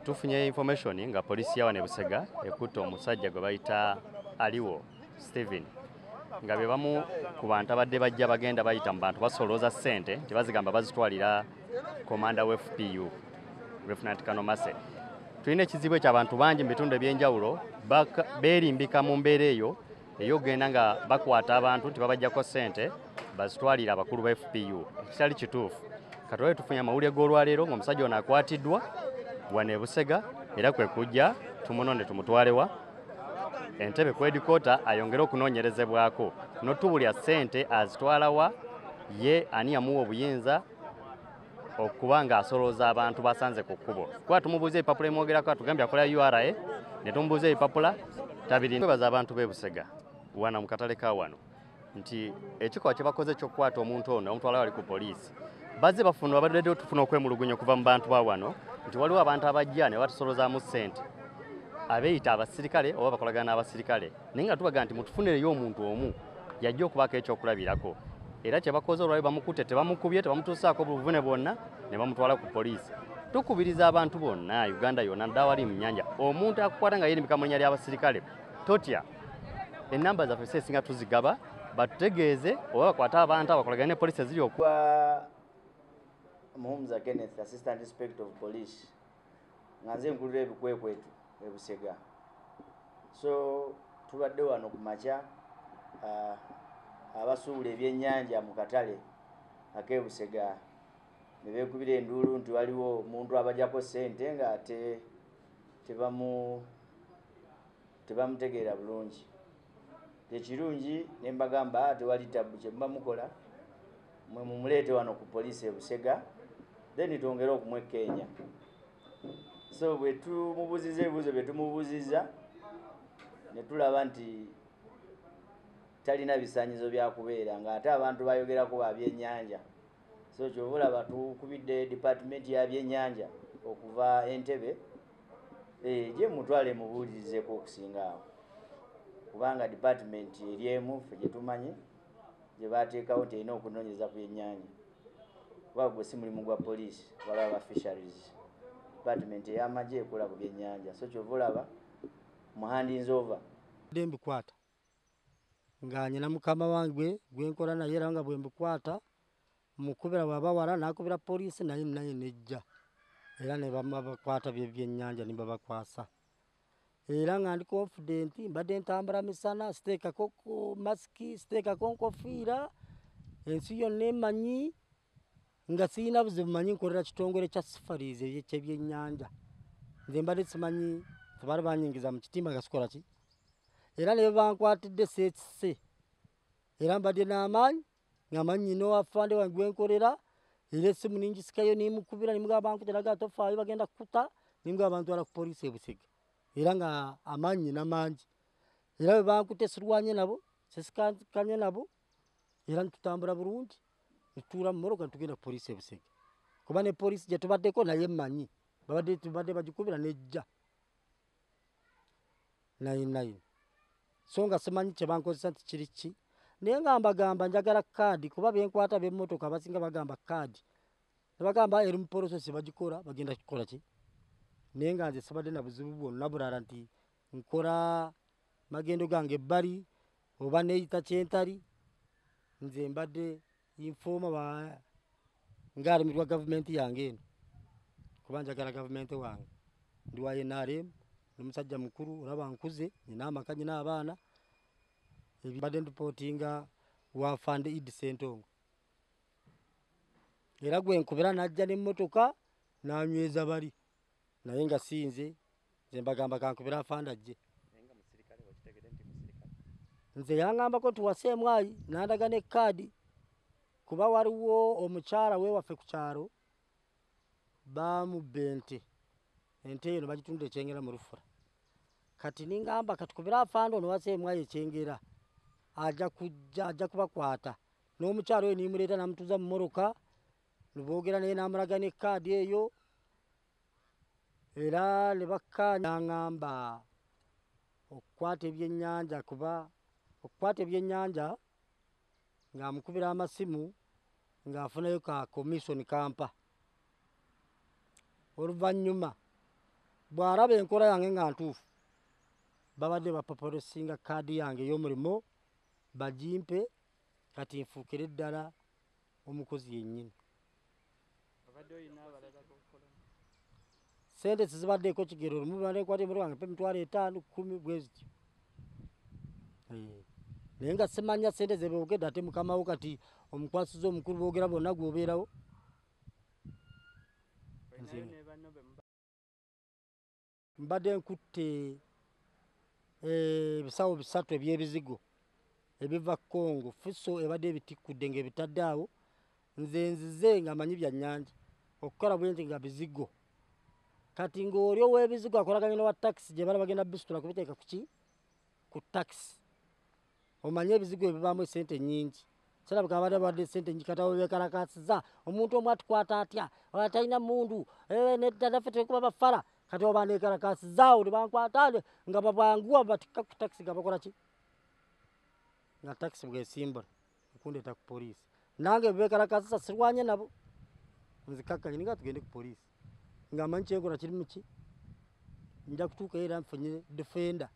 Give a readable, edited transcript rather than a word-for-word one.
tufunye information nga polisi yawane Busega ekutte omusajja gwe bayita Aliwo Steven nga be bamu ku bantu abadde bajja bagenda bayita mu bantu basolooza ssente nti bazigamba bazitwalira komanda wa FPU Lieutenant Colonel Mase. Tulina ekizibu eky'abantu bangi mu bitundu ebyenjawulo beerimbika mu mbeera eyo ey'ogenda nga bakwata abantu nti babajjako ssente bazitwalira abakulu ba FPU ekitali kituufu. Katwale tufunye amawulire g'olwaleero ng'omusajja ono akwatiddwa wano e Busega era kwe kujja tumunonde tumutwalewa Entebbe ku headquarter ayongere okunoonyerezebwako n'otubulya ssente azitwalawa ye ani yamuwa obuyinza okuba ng'asolooza abantu basanze ku kkubo. Kuba tumubuuza ebipapula emwogerako atugambye akola URA ne tumubuuza ebipapula tabirina. Twebaza abantu b'e Busega wana mu katale ka wano nti ekikolwa kye bakoze ky'okukwata omuntu ono omutwala wali ku poliisi bazze bafuna abadde tufuna okwemulugunya okuva mu bantu ba wano nti waliwo abantu abajja ne batusolozaamu ssente abeeyita abasirikale oba bakolagana n'abasirikale naye nga tubaga nti mutufunireyo omuntu omu yajja okubaako ekyokulabirako era kye bakoze olwali bamukutte tebamukubye tebamutuusaako buvune bwonna ne bamutwala ku poliisi. Tukubiriza abantu bonna Uganda yonna ddala wali mu nnyanja omuntu akukwata nga yeerimbika mu linnya ly'abasirikale totya ennamba zaffe seesinga tuzigaba batutegeeze oba bakwata abantu abakolagana ne poliisi eziri Muhumuza Kenneth, Assistant Inspector of Police. Nganze nkulira ebikwekwetu e Busega. So tubadde wano ku makya abasuula ebyennyanja mu katale ak'e Busega ne beekubira enduulu nti waliwo omuntu abajjako ssente nga tebamutegeera bulungi. Ekirungi ne mbagamba tewali tabu kye muba mukola mwe mumuleete wano ku poliisi e Busega then twongere okumwekkeenya. So bwe tumubuuziza ebibuuzo bye tumubuuzizza ne tulaba nti talina bisaanyizo bya kubeera ng'ate abantu bayogerako ba byennyanja. So kyova olaba tukubidde department ya byennyanja okuva Entebbe gye mutwale mubuulirizeko okusinga awo kubanga department eri emu ffe gye tumanyi gye baateekawo nti erina okunoonyeza ku byennyanja. Kuba gwe si mulimu gwa poliisi waliwo aba fisheries department ey'amagye ekola ku byennyanja. So kyova olaba muhandinze over mbikwata nga nyina mukama wange gwenkola naye era nga bwe mbikwata mukubira bw'abawala n'akubira poliisi naye nejja era ne bakwata byennyanja ne babakwasa era nga ndi confident mbadde ntambula misana siteekako masiki siteekako nkofiira ensi yonna emanyi nga sirina buzibu manyi nkolera kitongole kya Safaris eky'ebyennyanja nze mbadde simanyi tebaali banyingiza mu kitimba nga sikola ki era ne bankwatidde seekise era mbadde n'amaanyi nga manyi n'owafande wange gwenkolera era essimu ningisikayo nimukubira nimugamba bankuteraga tofaayo bagenda kukuta nimugamba bantwala ku poliisi e Busega era nga amaanyi n'amangi era bwe bankute sirwanye nabo sisikanye nabo era ntutambula bulungi tutuula mu moroka tugenda ku poliisi e Busega kuba ne poliisi gye tubaddeko naye mmanyi tubadde bagikubira nejja naye so nga simanyi kye bankozesa nti kiri ki naye nga mbagamba njagala kaadi kuba benkwata b'emmotoka abasinga bagamba kaadi ne bagamba eri mu porososi bagikola bagenda kikola ki naye nga nze sibadde na buzibu bwonna bulala nti nkola magendo gange ebbali oba neeyita kyentali nze mbadde informa ng'alimirwa gavumenti yange eno kuba njagala gavumenti wange ndi wa NRM ni musajja mukulu olaba nkuze nina amaka nina abaana mbadde ndipootinga wafande Idi Ssentongo era gwe nkubira n'ajja n'emmotoka n'anyweza bali naye nga sinze nze mbagamba kankubira afande ajje nze yaŋŋambako tuwaseemwayi n'andaga ne kaadi kuba waliwo omukyala wewaffe ku kyalo bamubba ente eyo bagitunda ekyengera mu Lufula kati ningamba katukubira afande ono waseemwayi ekyengera ajja kubakwata n'omukyalo oyo nimuleeta namutuuza mu moroka niboogera naye namulaga ne kaadi eyo era ne bakkaanya aŋŋamba okukwata ebyennyanja kuba okukwata ebyennyanja ng'amukubira amasimu ng'afunayo ka commission kampa oluvannyuma bw'araba enkola yange nga ntuufu babadde bapapalosinga kaadi yange ey'omulimo bagimpe kati nfuukire ddala omukozi yennyini. Sente zibaddeeko kigero lumu bandekwata emmotoka wange pe emitwalo 5 10 bwe zityo. Naye nga simanya sente ze boogedde ate mukamawo kati omukwasiza omukulu boogera bonna gw'obeerawo. Mbadde nkutte ebisawo 3 eby'ebizigo ebiva Congo. Fiso ebadde ebitikkudde ng'ebitadde awo nze nzize nga manyi bya nnyanja okukola bwe nti nga bizigo. Kati ng'oli ow'ebizigo akolaganye n'owa takisi gye bala bagenda bisitula kubiteeka ku takisi. Omanye ebizigo ebibaamu esente nnyingi. Kirabika abadde esente nnyingi kati abo beekalakaasiza omuntu omu atukwata atya atalina mmundu nedda naffe twekuba bafala kati oba neekalakaasizaawo ne bankwata nga babwanguwa batikka ku takisi nga bakola ki? Nga takisi bw'esimbula okundeeta ku poliisi. Nange beekalakaasiza sirwanye nabo nzikakkanye nga tugende ku poliisi nga manyi kyenkola kiri mu ki? Nja kutuukayo era nfunye defenda